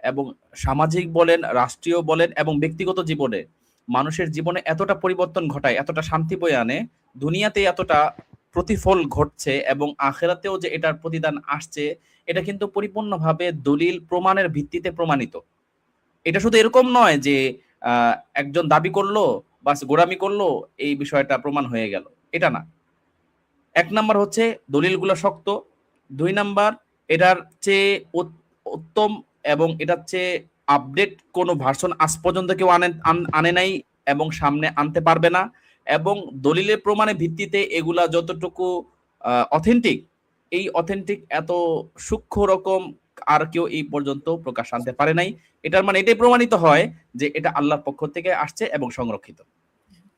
এবং সামাজিক বলেন, রাষ্ট্রীয় বলেন এবং ব্যক্তিগত জীবনে মানুষের জীবনে এতটা পরিবর্তন ঘটায়, এতটা শান্তি বয়ে আনে, দুনিয়াতে এতটা প্রতিফল ঘটছে এবং আখিরাতেও যে এটার প্রতিদান আসছে, এটা কিন্তু পরিপূর্ণভাবে দলিল প্রমাণের ভিত্তিতে প্রমাণিত। এটা শুধু এরকম নয় যে একজন দাবি করলো, বাস গোঁড়ামি করলো, এই বিষয়টা প্রমাণ হয়ে গেল। এটা না। ১ নাম্বার হচ্ছে দলিলগুলো শক্ত। ২ নাম্বার, এটার চেয়ে উত্তম এবং এটার চেয়ে আপডেট কোনো ভার্সন আজ পর্যন্ত কেউ আনে নাই এবং সামনে আনতে পারবে না। এবং দলিলের প্রমাণের ভিত্তিতে এগুলা যতটুকু অথেন্টিক, এই অথেন্টিক এত সূক্ষ্ম রকম আর কেউ এই পর্যন্ত প্রকাশ আনতে পারে নাই। এটার মানে এটাই প্রমাণিত হয় যে এটা আল্লাহর পক্ষ থেকে আসছে এবং সংরক্ষিত।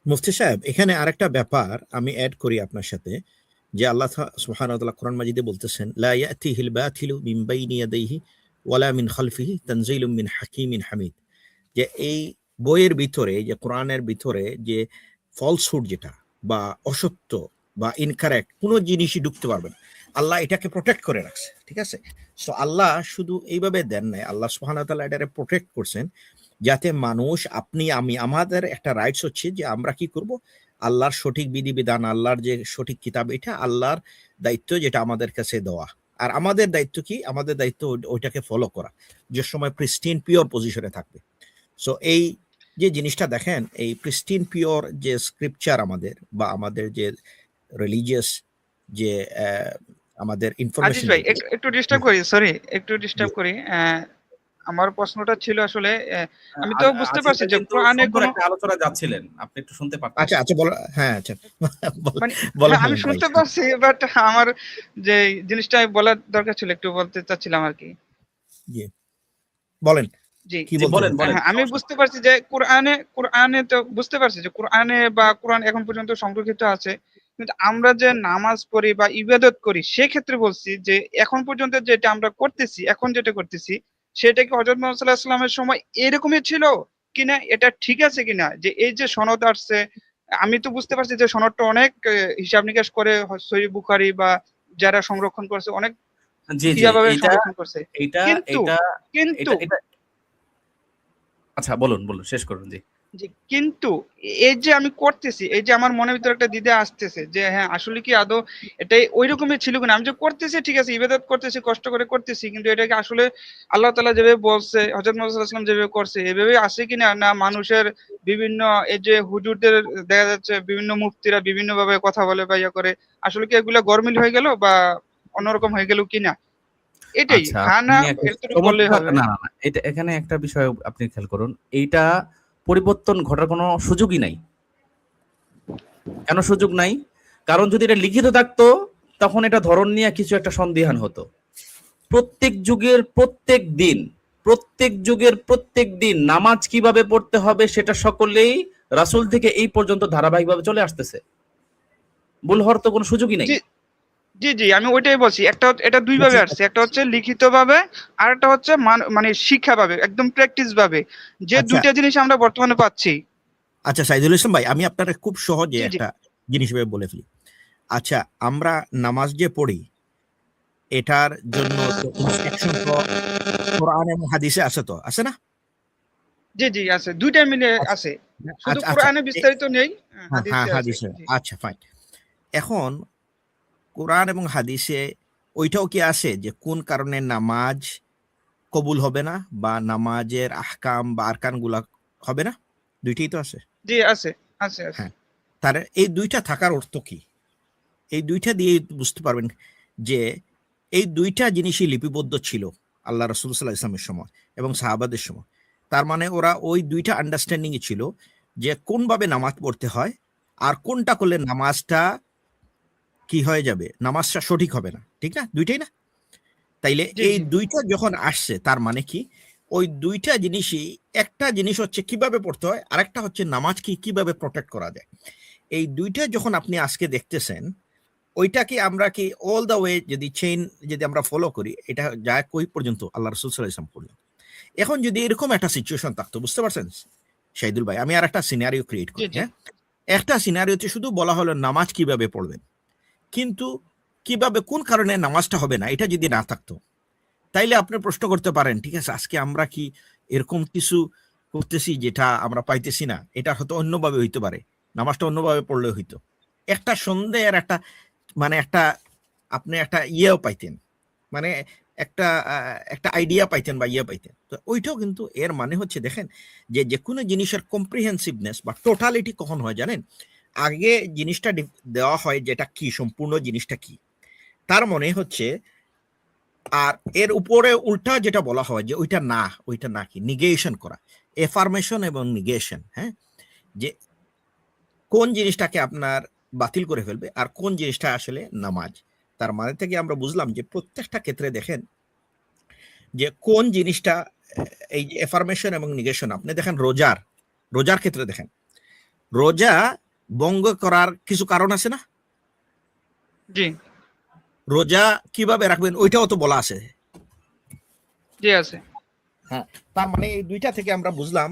মুফতি সাহেব, এখানে আরেকটা ব্যাপার আমি অ্যাড করি আপনার সাথে, যে আল্লাহ সুবহানাহু ওয়া তাআলা কোরআন মাজিদে বলতেছেন লা ইয়াতিহিল বাতিলু মিন বাইনি ইয়াদাইহি ওয়ালা মিন খালফিহি তানজিলুম মিন হাকিমিন হামিদ। যে এই বইয়ের ভিতরে, যে কোরআনের ভিতরে যে ফলসহুড যেটা বা অসত্য বা ইনকারেক্ট কোনো জিনিসই ঢুকতে পারবে না, আল্লাহ এটাকে প্রোটেক্ট করে রাখছে, ঠিক আছে? সো আল্লাহ শুধু এইভাবে দেন নাই, আল্লাহ সুবহানাহু ওয়া তাআলা এটাকে প্রোটেক্ট করছেন যাতে মানুষ, আপনি, আমি, আমাদের একটা রাইটস হচ্ছে যে আমরা কি করব, আল্লাহর সঠিক বিধিবিধান, আল্লাহর যে সঠিক কিতাব, এটা আল্লাহর দায়িত্ব যেটা আমাদের কাছে দেওয়া। আর আমাদের দায়িত্ব কি? আমাদের দায়িত্ব ওইটাকে ফলো করা, যে সময় প্রিস্টিন পিওর পজিশনে থাকবে। সো এই যে জিনিসটা দেখেন, এই প্রিস্টিন পিওর যে স্ক্রিপচার আমাদের বা আমাদের যে রিলিজিয়াস যে আমাদের আজিজ ইনফরমেশন, ভাই একটু ডিস্টার্ব করি, সরি একটু ডিস্টার্ব করি। আমার প্রশ্নটা ছিল আসলে আমি তো বুঝতে আজিজ পারছি ভাই যে কিন্তু কোরআনে সুন্দর কোনো একটা আলোচনা যাচ্ছিলেন, আপনি একটু শুনতে পারতেন। আচ্ছা আচ্ছা বলো, হ্যাঁ আচ্ছা মানে বলেন হ্যাঁ, আমি ভাই। শুনতে পারছি, বাট আমার যে জিনিসটা বলার দরকার ছিল একটু বলতে চাচ্ছিলাম আর কি। জি বলেন জি কি জি বলতে বলেন চান? বলেন, হ্যাঁ, আমি সমস্যা বুঝতে নেই। পারছি যে কোরআনে তো বুঝতে পারছি যে কোরআনে বা কোরআন এখন পর্যন্ত সংরক্ষিত আছে, কিন্তু আমরা যে নামাজ পড়ি বা ইবাদত করি সেক্ষেত্রে বলছি যে এখন পর্যন্ত যেটা আমরা করতেছি, এখন যেটা করতেছি সেটা কি হযরত মুহাম্মদ সাল্লাল্লাহু আলাইহি ওয়াসাল্লামের সময় এরকমই ছিল কিনা, এটা ঠিক আছে কিনা, যে এই যে সনদ আসছে, আমি তো বুঝতে পারছি যে সনদটা অনেক হিসাব নিকাশ করে সহিহ বুখারী বা যারা সংরক্ষণ করছে অনেক জি জি, ইয়াভাবে এইটা সংরক্ষণ করছে, এইটা কিন্তু এটা কিন্তু এটা এটা আচ্ছা বলুন বলুন, শেষ করুন। জি জি, কিন্তু এই যে আমি করতেছি, এই যে আমার মনের ভিতরে একটা দ্বিধা আসতেছে যে হ্যাঁ আসলে কি আদৌ এটাই ওইরকমই ছিল কিনা, আমি যে করতেছি ঠিক আছে, ইবাদত করতেছি, কষ্ট করে করতেছি, কিন্তু এটাকে আসলে আল্লাহ তাআলা যেভাবে বলছে, হযরত মুহাম্মদ সাল্লাল্লাহু আলাইহি ওয়াসাল্লাম যেভাবে করছে এভাবে আছে কিনা, না মানুষের বিভিন্ন এই যে হুজুরদের দেখা যাচ্ছে বিভিন্ন মুফতিরা বিভিন্ন ভাবে কথা বলে বা ইয়া করে, আসলে কি এগুলা গরমিল হয়ে গেল বা অন্যরকম হয়ে গেল কিনা, এটাই আচ্ছা, হ্যাঁ না আপনি একটা এতটুকু বললেই চমৎকার, হবে। না না না, এটা এখানে একটা বিষয় আপনি খেয়াল করুন, এইটা পরিবর্তন ঘটার কোনো সুযোগই নাই। কেন সুযোগ নাই? কারণ যদি এটা লিখিত থাকতো তখন এটা ধরন নিয়ে কিছু একটা সন্দিহান হতো। প্রত্যেক যুগের প্রত্যেক দিন নামাজ কিভাবে পড়তে হবে সেটা সকলেই রাসূল থেকে এই পর্যন্ত ধারাবাহিকভাবে চলে আসতেছে। ভুল হওয়ার তো কোনো সুযোগই নাই। জি জি জি, আমি ওইটাই বলছি, এটা দুই ভাবে আচ্ছা আসছে, একটা হচ্ছে লিখিত ভাবে আর একটা হচ্ছে মানে শিক্ষা ভাবে, একদম প্র্যাকটিস ভাবে, যে আচ্ছা দুইটা জিনিস আমরা বর্তমানে পাচ্ছি। আচ্ছা সাইদুল ইসলাম ভাই, আমি আপনার খুব সহজে জি জি একটা জিনিস ভেবে বলে ফেলি। আচ্ছা, আমরা নামাজ যে পড়ি এটার জন্য তো ইনস্ট্রাকশন তো কোরআন এবং হাদিসে আছে, তো আছে না? জি জি, আছে, দুইটাই মিলে আচ্ছা আছে, শুধু আচ্ছা আচ্ছা কোরআনে বিস্তারিত নেই, হ্যাঁ হ্যাঁ হাদিসে আছে। হাদিসে, জি আচ্ছা ফাইন। এখন কোরআন এবং হাদিসে ওইটাও কি আছে যে কোন কারণে নামাজ কবুল হবে না বা নামাজের আহকাম বা আরকান গুলা হবে না? দুইটাই তো আছে। জি, আছে আছে আছে। হ্যাঁ, তার এই দুইটা থাকার অর্থ কি? এই দুইটা দিয়ে বুঝতে পারবেন যে এই দুইটা জিনিসই লিপিবদ্ধ ছিল আল্লাহ রাসূল সাল্লাল্লাহু আলাইহি ওয়াসাল্লামের সময় এবং সাহাবাদের সময়। তার মানে ওরা ওই দুইটা আন্ডারস্ট্যান্ডিংই ছিল যে কোনভাবে নামাজ পড়তে হয় আর কোনটা করলে নামাজটা কি হয়ে যাবে, নামাজটা সঠিক হবে না, ঠিক না? দুইটাই না? তাইলে জি এই জি দুইটা যখন আসছে তার মানে কি, ওই দুইটা জিনিসই, একটা জিনিস হচ্ছে কিভাবে পড়তে হয়, আরেকটা হচ্ছে নামাজ কি কিভাবে প্রোটেক্ট করা যায়। এই দুইটা যখন আপনি আজকে দেখতেছেন, ওইটাকে আমরা কি অল দ্য ওয়ে যদি চেইন যদি আমরা ফলো করি, এটা যায় কই পর্যন্ত? আল্লাহ রাসূল সাল্লাল্লাহু আলাইহি ওয়াসাল্লাম পর্যন্ত। এখন যদি এরকম একটা সিচুয়েশন থাকতো, বুঝতে পারছেন শাহিদুল ভাই, আমি আর একটা সিনারিও ক্রিয়েট জি করি। জি হ্যাঁ, একটা সিনারিওতে শুধু বলা হলো নামাজ কিভাবে পড়বেন, কিন্তু কিভাবে কোন কারণে নামাজটা হবে না এটা যদি না থাকতো, তাইলে আপনি প্রশ্ন করতে পারেন, ঠিক আছে আজকে আমরা কি এরকম কিছু করতেছি যেটা আমরা পাইতেছি না, এটা হয়তো অন্যভাবে হইতে পারে, নামাজটা অন্যভাবে পড়লে হইতো। একটা সন্দেহের একটা, মানে একটা, আপনি একটা ইয়েও পাইতেন, মানে একটা একটা আইডিয়া পাইতেন বা ইয়ে পাইতেন। তো ওইটাও কিন্তু এর মানে হচ্ছে দেখেন যে যে কোনো জিনিসের কম্প্রিহেন্সিভনেস বা টোটালিটি কখন হয় জানেন? আগে জিনিসটা দেওয়া হয় যেটা কি, সম্পূর্ণ জিনিসটা কি, তার মনে হচ্ছে, আর এর উপরে উল্টা যেটা বলা হয় যে ওইটা না কি নিগেশন করা, এফার্মেশন এবং নিগেশন। হ্যাঁ, যে কোন জিনিসটাকে আপনার বাতিল করে ফেলবে আর কোন জিনিসটা আসলে নামাজ। তার মানে থেকে আমরা বুঝলাম যে প্রত্যেকটা ক্ষেত্রে দেখেন যে কোন জিনিসটা, এই যে এফার্মেশন এবং নিগেশন, আপনি দেখেন রোজার ক্ষেত্রে দেখেন, রোজা ভঙ্গ করার কিছু কারণ আছে না? জি রোজা কিভাবে রাখবেন ওইটাও তো বলা আছে। জি আছে। হ্যাঁ, তার মানে এই দুইটা থেকে আমরা বুঝলাম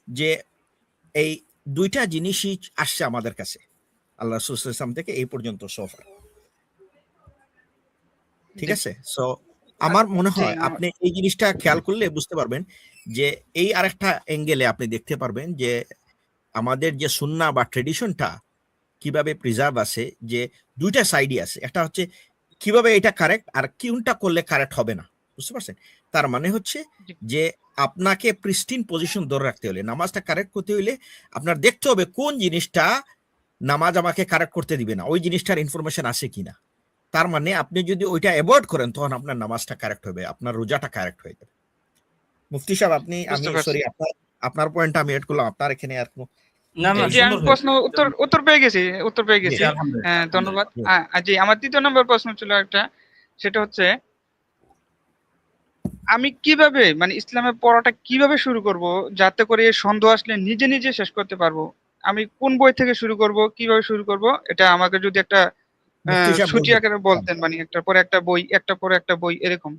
যে এই দুইটা জিনিসই আসছে আমাদের কাছে আল্লাহ রাসূল সাল্লাল্লাহু আলাইহি ওয়াসাল্লাম থেকে এই পর্যন্ত সোফার। ঠিক জি আছে? সো আমার মনে জি হয় আপনি এই জিনিসটা খেয়াল করলে বুঝতে পারবেন যে এই আরেকটা অ্যাঙ্গেলে আপনি দেখতে পারবেন যে আমাদের যে সুন্নাহ বা ট্র্যাডিশনটা কিভাবে প্রিজার্ভ আছে, যে দুইটা সাইডই আছে। একটা হচ্ছে কিভাবে এটা কারেক্ট আর কোনটা করলে কারেক্ট হবে না। বুঝতে পারছেন? তার মানে হচ্ছে জি যে আপনাকে প্রিস্টিন পজিশন ধরে রাখতে হলে, নামাজটা কারেক্ট করতে হইলে আপনার দেখতে হবে কোন জিনিসটা নামাজ আমাকে কারেক্ট করতে দিবে না, ওই জিনিসটার ইনফরমেশন আছে কিনা। তার মানে আপনি যদি ওইটা অ্যাভয়েড করেন তখন আপনার নামাজটা কারেক্ট হবে, আপনার রোজাটা কারেক্ট হয়ে যাবে। মুফতি সাহেব আপনি, বুঝতে আমি পারছি। সরি আপনার পয়েন্টটা আমি এড করলাম, আপনার এখানে আর কোনো না, না, জি আমি সুন্দর প্রশ্ন হয়েছে। উত্তর পেয়ে গেছি, উত্তর পেয়ে জি, গেছি। জি, আলহামদুলিল্লাহ, ধন্যবাদ। আলহামদুলিল্লাহ। জি আমার ৩য় নম্বর প্রশ্ন ছিল একটা, সেটা হচ্ছে আমি কিভাবে মানে ইসলামের পড়াটা কিভাবে শুরু করব যাতে করে সন্দেহ আসলে নিজে নিজে শেষ করতে পারবো? আমি কোন বই থেকে শুরু করব, কিভাবে শুরু করব, এটা আমাকে যদি একটা মুফতি সাহেব সূচি বলবেন। আকারে বলতেন, মানে একটার পরে একটা বই, একটার পরে একটা বই, এরকম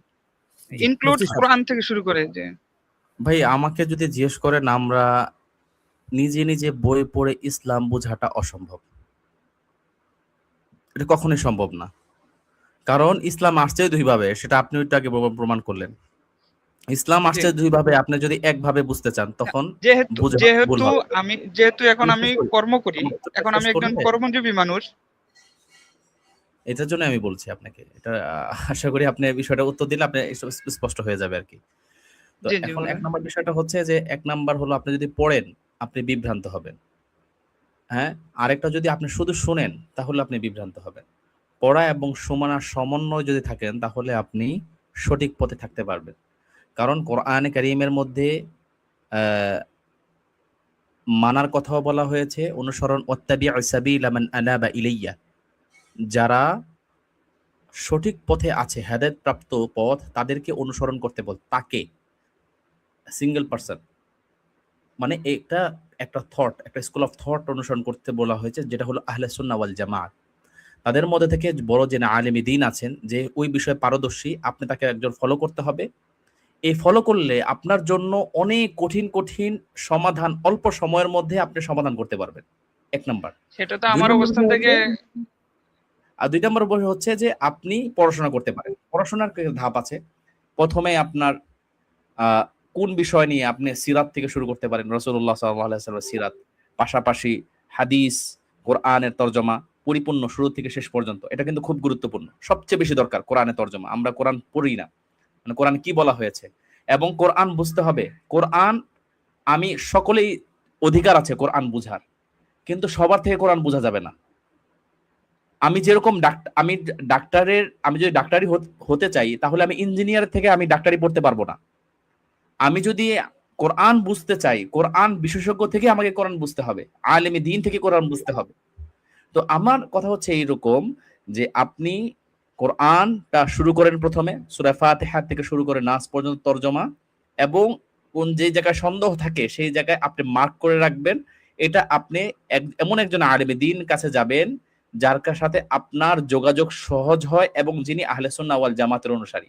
জি, ইনক্লুড মুফতি সাহেব। কোরআন থেকে শুরু করে যে। ভাই আমাকে যদি জিজ্ঞেস করেন, আমরা নিজে নিজে বই পড়ে ইসলাম বোঝাটা অসম্ভব। এটা কখনোই সম্ভব না। কারণ ইসলাম আসছে ২ ভাবে, সেটা আপনি একটু আগে প্রমাণ করলেন। ইসলাম জি আসছে ২ ভাবে, আপনি যদি একভাবে বুঝতে চান না, তখন যেহেতু বোঝা ভুল যেহেতু হবে। এখন আমি আমি শেষ করি। কর্ম করি, আমার উত্তরটা এখন শেষ আমি একজন করলে কর্মজীবী মানুষ। এটার জন্য আমি বলছি আপনাকে। এটা আশা করি আপনি বিষয়টা উত্তর দিলে আপনি স্পষ্ট হয়ে যাবে আরকি। তো জি জি এখন ১ বলেন। নাম্বার বিষয়টা হচ্ছে যে ১ নাম্বার হলো আপনি যদি পড়েন, আপনি বিভ্রান্ত হবেন। হ্যাঁ? আরেকটা যদি আপনি শুধু শুনেন তাহলে আপনি বিভ্রান্ত হবেন। পড়া এবং শোনার সমন্বয় যদি থাকেন তাহলে আপনি সঠিক পথে থাকতে পারবেন। কারণ কোরআনে কারীমের মধ্যে অ্যা মানার কথাও বলা হয়েছে, অনুসরণ ওয়াত্তাবি'উ সাবিলা মান আনাবা ইলাইয়া। যারা সঠিক পথে আছে, হেদায়েতপ্রাপ্ত পথ, তাদেরকে অনুসরণ করতে তাকে সিঙ্গেল পারসন, মানে এটা একটা থট, একটা স্কুল অফ থট অনুসরণ করতে বলা হয়েছে, যেটা হলো আহলে সুন্নাহ ওয়াল জামাত। তাদের মধ্যে থেকে বড় যে আলেমে দ্বীন আছেন, যে ওই বিষয়ে পারদর্শী, আপনি তাকে একজন ফলো করতে হবে। এই ফলো করলে আপনার জন্য অনেক কঠিন, কঠিন সমাধান অল্প সময়ের মধ্যে আপনি সমাধান করতে পারবেন। ১ নাম্বার। সেটা তো ২ আমার নম্বর অবস্থান বিষয় থেকে। হচ্ছে, ২ নম্বর বিষয় হচ্ছে যে আপনি পড়াশোনা করতে পারেন। পড়াশোনার ধাপ আছে। ১ম এ আপনার আ কোন বিষয় নিয়ে আপনি সিরাত থেকে শুরু করতে পারেন। রাসূলুল্লাহ সাল্লাল্লাহু আলাইহি ওয়াসাল্লামের সিরাত। পাশাপাশি হাদিস, কোরআনের তরজমা পরিপূর্ণ শুরু থেকে শেষ পর্যন্ত। এটা কিন্তু খুব গুরুত্বপূর্ণ। সবচেয়ে বেশি দরকার কোরআনের তরজমা। আমরা কোরআন পড়ি না। মানে কোরআনে কি বলা হয়েছে? এবং কোরআন বুঝতে হবে। কোরআন, আমি সকলেই অধিকার আছে কোরআন বুঝার। কিন্তু সবার থেকে কোরআন বুঝা যাবে না। আমি যেরকম আমি যদি ডাক্তারি হতে চাই, তাহলে আমি ইঞ্জিনিয়ার থেকে আমি ডাক্তারি পড়তে পারব না। আমি যদি কোরআন বুঝতে চাই, কোরআন বিশেষজ্ঞ থেকে আমাকে কোরআন বুঝতে হবে। আলেমে দ্বীন থেকে কোরআন বুঝতে হবে। তো আমার কথা হচ্ছে এইরকম যে আপনি কোরআনটা শুরু করেন ১ম এ সূরা ফাতিহা থেকে শুরু করে নাস পর্যন্ত তরজমা, এবং যে জায়গায় সন্দেহ থাকে সেই জায়গায় আপনি মার্ক করে রাখবেন। এটা আপনি এমন একজন আলেমে দ্বীন কাছে যাবেন যার সাথে আপনার যোগাযোগ সহজ হয় এবং যিনি আহলে সুন্নাহ ওয়াল জামাতের অনুসারী।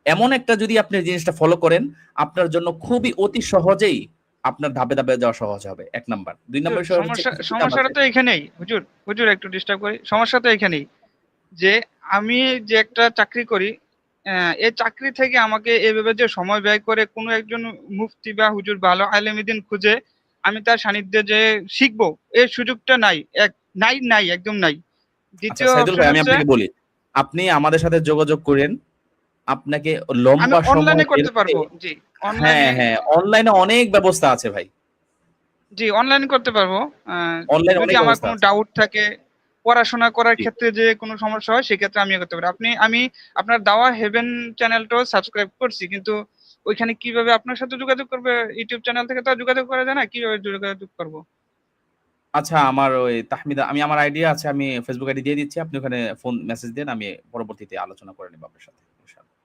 এমন একটা যদি আপনি জিনিসটা ফলো করেন, আপনার জন্য খুবই অতি সহজেই আপনার ধাপে, ধাপে যাওয়া সহজ হবে। ১ নাম্বার। ২ হুজুর, নাম্বার বিষয় হচ্ছে কিছু কিতাব সমস্যাটা আছে। তো এখানেই হুজুর। হুজুর একটু ডিস্টার্ব করি, সমস্যা তো এখানেই যে আমি যে একটা চাকরি করি, এই চাকরি থেকে আমাকে এভাবে যে সময় ব্যয় করে কোনো একজন মুফতি বা হুজুর ভালো আলেমিদিন খুঁজে আমি তার সান্নিধ্যে যে শিখবো, এই সুযোগটা নাই। নাই, একদম নাই। আচ্ছা দ্বিতীয় সাইদুল অপশন ভাই, আমি হচ্ছে আপনাকে বলি। আপনি আমাদের সাথে যোগাযোগ করেন। আপনাকে আমি লম্বা সময় অনলাইনে বের করতে করে, পারবো। জি হ্যাঁ, অনলাইনে। হ্যাঁ, অনলাইনে অনেক ব্যবস্থা আছে ভাই। জি অনলাইন করতে পারবো। অনলাইনে যদি অনেক আমার ব্যবস্থা কোনো আছে। ডাউট থাকে, পড়াশোনা করার জি। ক্ষেত্রে যে কোনো সমস্যা হয় সেক্ষেত্রে আমিও করতে পারি। আমি আপনার দাওয়া হেভেন চ্যানেলটাও সাবস্ক্রাইব করছি, কিন্তু ওইখানে কিভাবে আপনার সাথে যোগাযোগ করবে? ইউটিউব চ্যানেল থেকে তো আর যোগাযোগ করা যায় না, কিভাবে যোগাযোগ করবো? আচ্ছা, আমার ওই তাহমিদা, আমি আমার আইডিয়া আছে। আমি Facebook আইডি দিয়ে দিচ্ছি। আপনি ওখানে ফোন মেসেজ দেন। আমি পরবর্তীতে আলোচনা করে নেব আপনার সাথে। ইনশাআল্লাহ।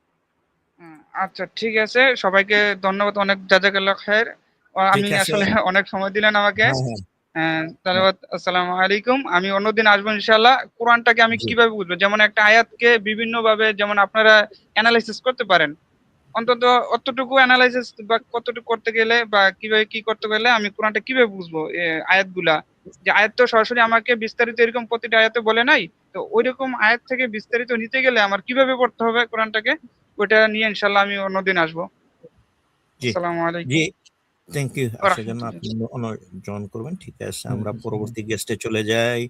আচ্ছা ঠিক আছে, সবাইকে ধন্যবাদ, অনেক জাযাকাল্লাহ খায়ের। ঠিক আমি আছে। আসলে অনেক সময় দিলেন আমাকে। হ্যাঁ, হ্যাঁ, হ্যাঁ, ধন্যবাদ। আসসালামু আলাইকুম। আমি অন্যদিন আসবো ইনশাআল্লাহ। কোরআনটাকে আমি জি, কিভাবে বুঝবো, যেমন একটা আয়াতকে বিভিন্ন ভাবে যেমন আপনারা অ্যানালাইসিস করতে পারেন, অন্তত অতটুকু অ্যানালাইসিস বা কতটুকু করতে গেলে বা কিভাবে কি করতে গেলে আমি কোরআনটা কিভাবে বুঝবো আয়াতগুলা, যে আয়াত তো সরাসরি আমাকে বিস্তারিত এরকম প্রতিটা আয়াতে বলে নাই, তো ওইরকম আয়াত থেকে বিস্তারিত নিতে গেলে আমার কিভাবে পড়তে হবে কোরআনটাকে, ওইটা নিয়ে ইনশাল্লাহ আমি অন্যদিন আসবো। জি আসসালামু আলাইকুম জি থ্যাংক ইউ ওয়া আসার জন্য। রাহমাতুল্লাহ। আপনি জয়েন করবেন, ঠিক আছে। আমরা পরবর্তী গেস্টে চলে যাই।